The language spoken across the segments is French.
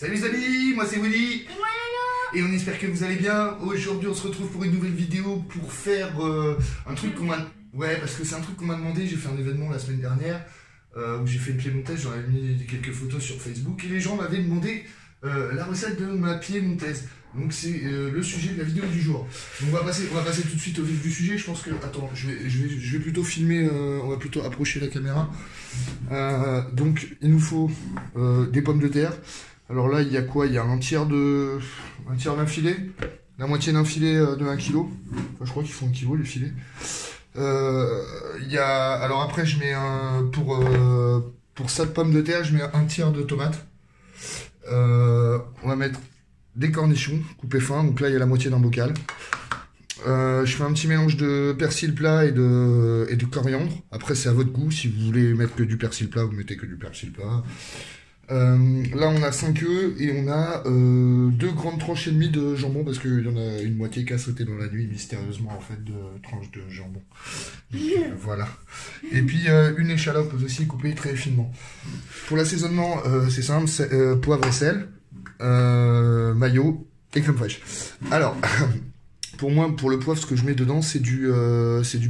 Salut les amis, moi c'est Willy. Et on espère que vous allez bien. Aujourd'hui on se retrouve pour une nouvelle vidéo pour faire un truc qu'on m'a... Ouais, parce que c'est un truc qu'on m'a demandé. J'ai fait un événement la semaine dernière où j'ai fait une piémontaise. J'en ai mis quelques photos sur Facebook et les gens m'avaient demandé la recette de ma piémontaise. Donc c'est le sujet de la vidéo du jour. Donc on va passer tout de suite au vif du sujet. Je pense que... Attends, je vais plutôt filmer, on va plutôt approcher la caméra. Donc il nous faut des pommes de terre. Alors là il y a quoi? Il y a un tiers d'un filet, la moitié d'un filet de 1 kg. Enfin, je crois qu'ils font 1 kg les filets. Alors après je mets pour ça de pommes de terre, je mets un tiers de tomates. On va mettre des cornichons coupés fins, donc là il y a la moitié d'un bocal. Je fais un petit mélange de persil plat et de coriandre. Après c'est à votre goût, si vous voulez mettre que du persil plat, vous mettez que du persil plat. Là on a 5 œufs et on a 2 grandes tranches et demie de jambon, parce qu'il y en a une moitié qui a sauté dans la nuit mystérieusement en fait, de tranches de jambon. Donc, voilà. Et puis une échalote aussi coupée très finement. Pour l'assaisonnement c'est simple, poivre et sel, mayo et crème fraîche. Alors pour moi, pour le poivre, ce que je mets dedans c'est du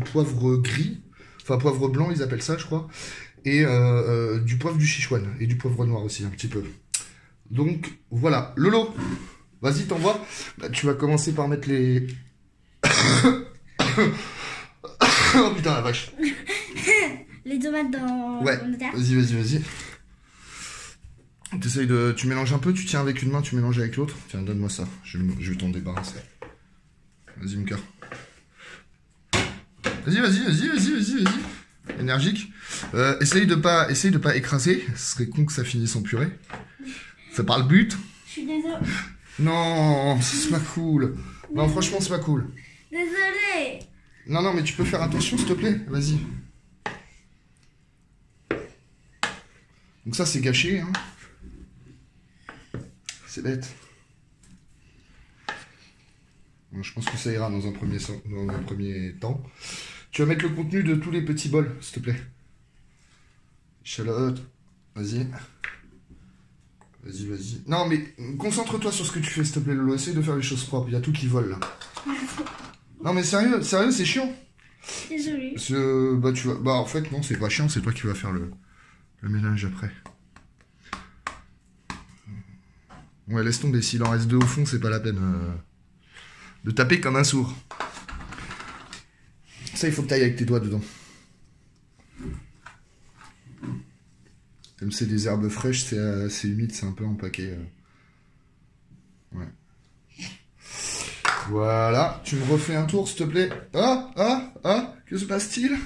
poivre gris, enfin poivre blanc ils appellent ça je crois. Et du poivre du Sichuan et du poivre noir aussi un petit peu. Donc voilà, Lolo, vas-y t'envoies. Bah, tu vas commencer par mettre les... Oh putain la vache. Les tomates dans... Ouais, vas-y. T'essayes de... Tu mélanges un peu, tu tiens avec une main, tu mélanges avec l'autre. Tiens, donne-moi ça, je vais t'en débarrasser. Vas-y mon cœur. Vas-y. Énergique. Essaye de pas écraser. Ce serait con que ça finisse en purée. C'est pas le but. Je suis désolée. Non, c'est pas cool. Non, franchement, c'est pas cool. Désolée. Non, mais tu peux faire attention, s'il te plaît. Vas-y. Donc ça, c'est gâché. Hein. C'est bête. Bon, je pense que ça ira dans un premier temps. Tu vas mettre le contenu de tous les petits bols, s'il te plaît. Échalote, vas-y. Non, mais concentre-toi sur ce que tu fais, s'il te plaît, Lolo. Essaye de faire les choses propres. Il y a tout qui vole, là. Non, mais sérieux, c'est chiant. Désolée. En fait, non, c'est pas chiant. C'est toi qui vas faire le mélange après. Ouais, laisse tomber. S'il en reste 2 au fond, c'est pas la peine de taper comme un sourd. Ça, il faut que tu ailles avec tes doigts dedans. Comme c'est des herbes fraîches, c'est humide, c'est un peu empaqué. Ouais. Voilà, tu me refais un tour, s'il te plaît. Ah, que se passe-t-il?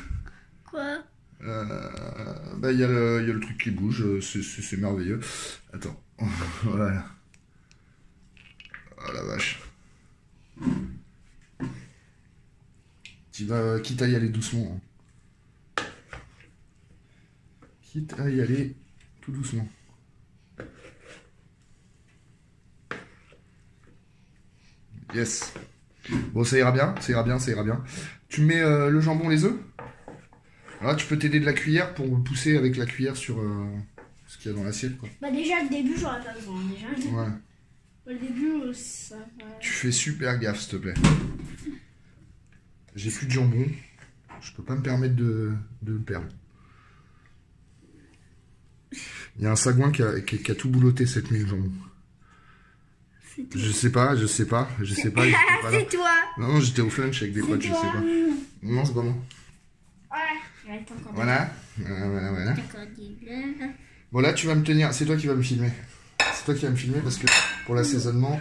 Quoi? Il y a le truc qui bouge, c'est merveilleux. Attends, voilà. Oh la vache. Quitte à y aller doucement. Hein. Quitte à y aller tout doucement. Yes. Bon, ça ira bien. Tu mets le jambon, les œufs. Là, tu peux t'aider de la cuillère pour pousser avec la cuillère sur ce qu'il y a dans l'assiette. Bah déjà, le début, j'aurais pas besoin. Ouais. Le début, ça va... Tu fais super gaffe, s'il te plaît. J'ai plus de jambon. Je peux pas me permettre de le perdre. Il y a un sagouin qui a tout bouloté cette nuit, le jambon. Je sais pas. C'est toi. Non, j'étais au flunch avec des potes, je sais pas. Non, c'est pas moi. Voilà. Bon, là, tu vas me tenir. C'est toi qui vas me filmer. Parce que pour l'assaisonnement...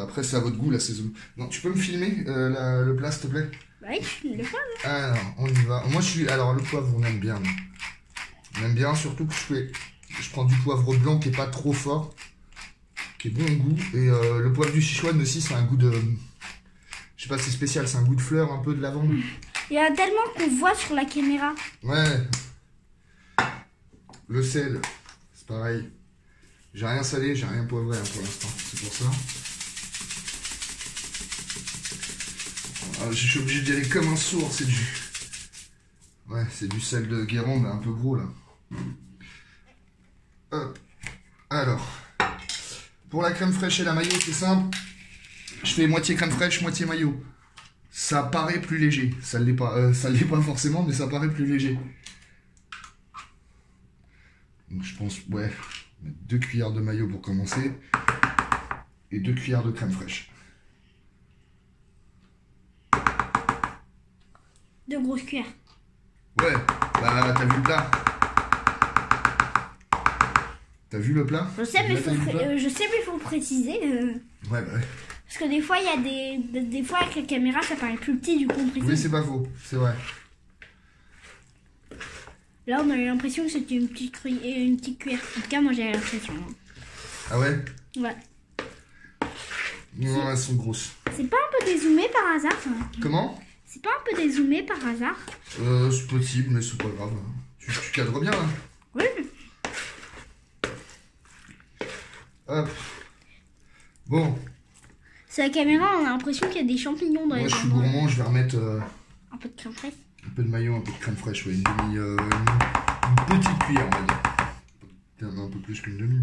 après c'est à votre goût l'assaisonnement. Non, tu peux me filmer le plat, s'il te plaît? Oui, le poivre. Alors, on y va. Moi, alors, le poivre, on aime bien. On aime bien, surtout que je prends du poivre blanc qui est pas trop fort, qui est bon au goût. Et le poivre du Sichuan aussi, c'est un goût de... Je sais pas, c'est spécial, c'est un goût de fleur, un peu de lavande. Il y en a tellement qu'on voit sur la caméra. Ouais. Le sel, c'est pareil. J'ai rien salé, j'ai rien poivré hein, pour l'instant, c'est pour ça. Je suis obligé d'y aller comme un sourd, c'est du... Ouais, c'est du sel de Guérande, mais un peu gros là. Hop. Alors, pour la crème fraîche et la mayo, c'est simple. Je fais moitié crème fraîche, moitié mayo. Ça paraît plus léger. Ça ne l'est pas, ça l'est pas forcément, mais ça paraît plus léger. Donc je pense, ouais, mettre 2 cuillères de mayo pour commencer. Et 2 cuillères de crème fraîche. 2 grosses cuillères. Ouais, bah t'as vu le plat? T'as vu le plat? Je sais, mais il faut préciser. Ouais, bah ouais. Parce que des fois, il y a des fois avec la caméra, ça paraît plus petit, du coup on précise. Oui, c'est pas faux, c'est vrai. Là, on a eu l'impression que c'était une petite cuillère. En tout cas, moi j'ai l'impression. Ah ouais? Ouais. Non, elles sont grosses. C'est pas un peu dézoomé par hasard, ça? Comment? C'est pas un peu dézoomé par hasard? C'est possible, mais c'est pas grave. Tu cadres bien, là. Oui. Hop. Bon. Sur la caméra, on a l'impression qu'il y a des champignons dans les Moi, je suis gourmand, je vais remettre un peu de crème fraîche. un peu de maillot, un peu de crème fraîche, ouais, une petite cuillère, on va dire. Peut-être un peu plus qu'une demi,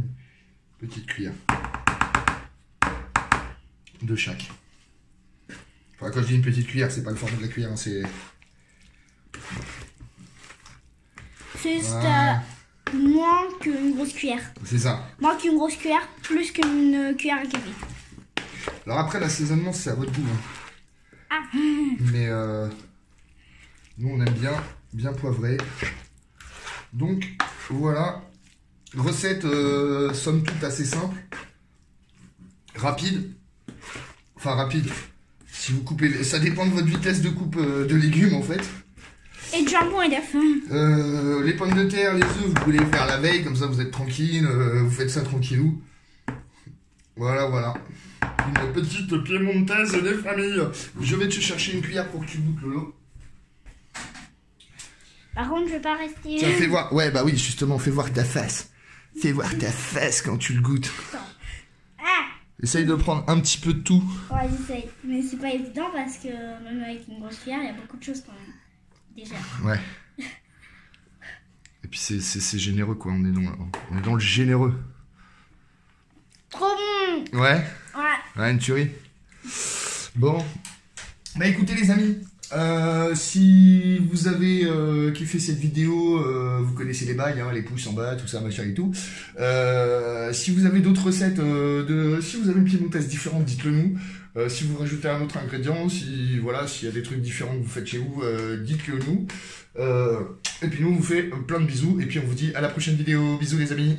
mais petite cuillère. De chaque. Enfin, quand je dis une petite cuillère, c'est pas le format de la cuillère, hein, c'est... C'est Voilà. moins qu'une grosse cuillère. C'est ça. Moins qu'une grosse cuillère, plus qu'une cuillère à café. Alors après, l'assaisonnement, c'est à votre goût. Hein. Ah. Mais nous, on aime bien poivré. Donc, voilà. Recette, somme toute, assez simple. Rapide. Enfin, rapide. Si vous coupez... Ça dépend de votre vitesse de coupe de légumes, en fait. Et de jambon et d'œufs. Les pommes de terre, les œufs, vous pouvez les faire la veille. Comme ça, vous êtes tranquille. Vous faites ça tranquillou. Voilà, voilà. Une petite piémontaise des familles. Je vais te chercher une cuillère pour que tu goûtes Lolo. Par contre, je vais pas rester... Tiens, fais voir. Ouais, bah oui, justement, fais voir ta face. Fais voir ta face quand tu le goûtes. Ah. Essaye de prendre un petit peu de tout. Ouais, j'essaye. Mais c'est pas évident parce que même avec une grosse cuillère, il y a beaucoup de choses quand même. Déjà. Ouais. Et puis c'est généreux, quoi. On est dans le généreux. Trop bon. Ouais. Ouais. Ouais, une tuerie. Bon. Bah écoutez les amis, si vous avez kiffé cette vidéo, vous connaissez les bails, hein, les pouces en bas, tout ça, machin et tout. Si vous avez d'autres recettes, si vous avez une piémontaise différente, dites-le nous. Si vous rajoutez un autre ingrédient, si voilà, s'il y a des trucs différents que vous faites chez vous, dites-le nous. Et puis nous, on vous fait plein de bisous. Et puis on vous dit à la prochaine vidéo. Bisous les amis.